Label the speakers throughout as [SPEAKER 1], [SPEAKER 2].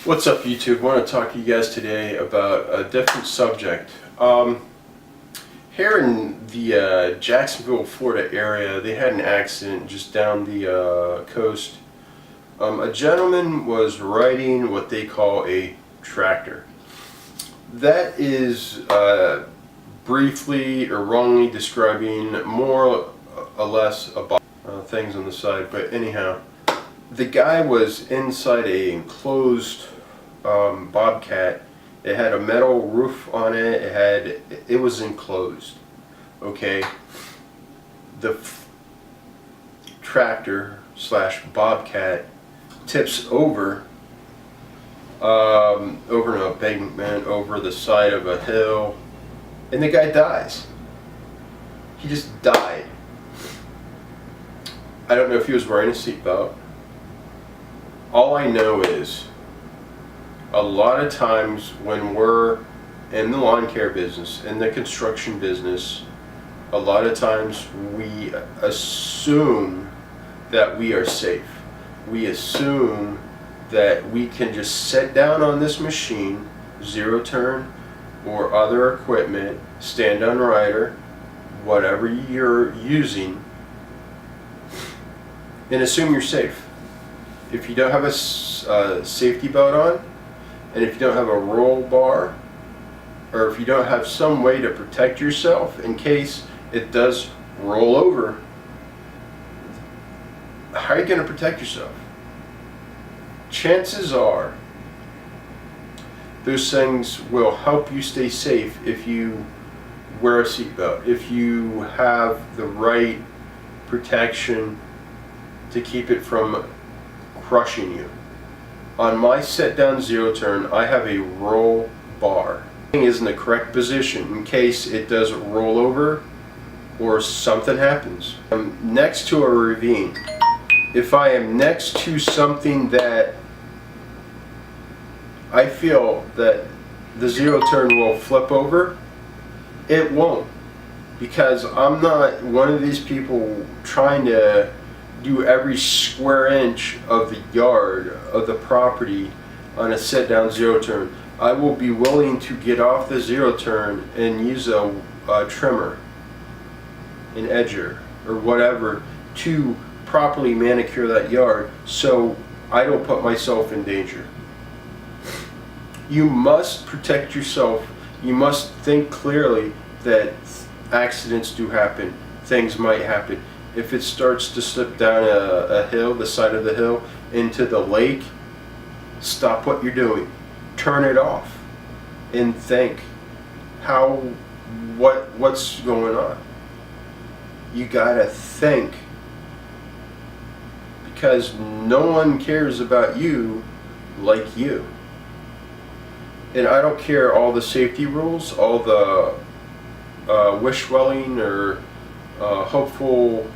[SPEAKER 1] What's up, YouTube? I want to talk to you guys today about a different subject. Here in the Jacksonville, Florida area, they had an accident just down the coast. A gentleman was riding what they call a tractor. That is briefly or wrongly describing more or less about things on the side, but anyhow, the guy was inside a enclosed bobcat. It had a metal roof on it. It was enclosed. Okay. The tractor slash bobcat tips over an embankment over the side of a hill, and the guy dies. He just died. I don't know if he was wearing a seatbelt. All I know is, a lot of times when we're in the lawn care business, in the construction business, a lot of times we assume that we are safe. We assume that we can just sit down on this machine, zero turn or other equipment, stand on rider, whatever you're using, and assume you're safe. If you don't have a safety belt on, and if you don't have a roll bar, or if you don't have some way to protect yourself in case it does roll over, how are you going to protect yourself? Chances are those things will help you stay safe if you wear a seatbelt, if you have the right protection to keep it from crushing you. On my set down zero turn, I have a roll bar. It is in the correct position in case it does roll over or something happens. I'm next to a ravine. If I am next to something that I feel that the zero turn will flip over, it won't, because I'm not one of these people trying to do every square inch of the yard of the property on a set down zero turn. I will be willing to get off the zero turn and use a trimmer, an edger, or whatever to properly manicure that yard so I don't put myself in danger. You must protect yourself. You must think clearly that accidents do happen. Things might happen. If it starts to slip down a hill, the side of the hill, into the lake, stop what you're doing. Turn it off and think what's going on. You gotta think, because no one cares about you like you. And I don't care all the safety rules, all the wish-welling or hopeful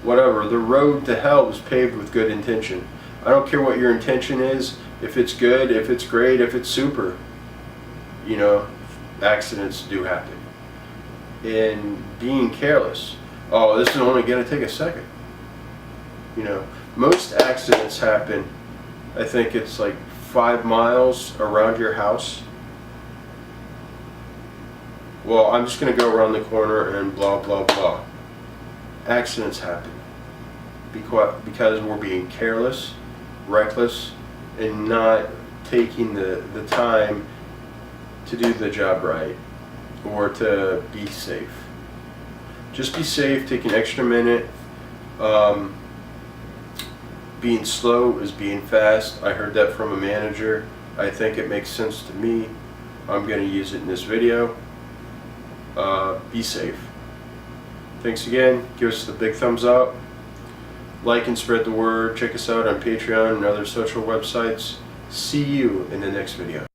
[SPEAKER 1] whatever. The road to hell is paved with good intention. I don't care what your intention is, if it's good, if it's great, if it's super. You know, accidents do happen. And being careless, oh, this is only going to take a second. You know, most accidents happen, I think it's like 5 miles around your house. Well, I'm just going to go around the corner and blah, blah, blah. Accidents happen because we're being careless, reckless, and not taking the time to do the job right or to be safe. Just be safe, take an extra minute. Being slow is being fast. I heard that from a manager. I think it makes sense to me. I'm going to use it in this video. Be safe. Thanks again. Give us the big thumbs up. Like and spread the word. Check us out on Patreon and other social websites. See you in the next video.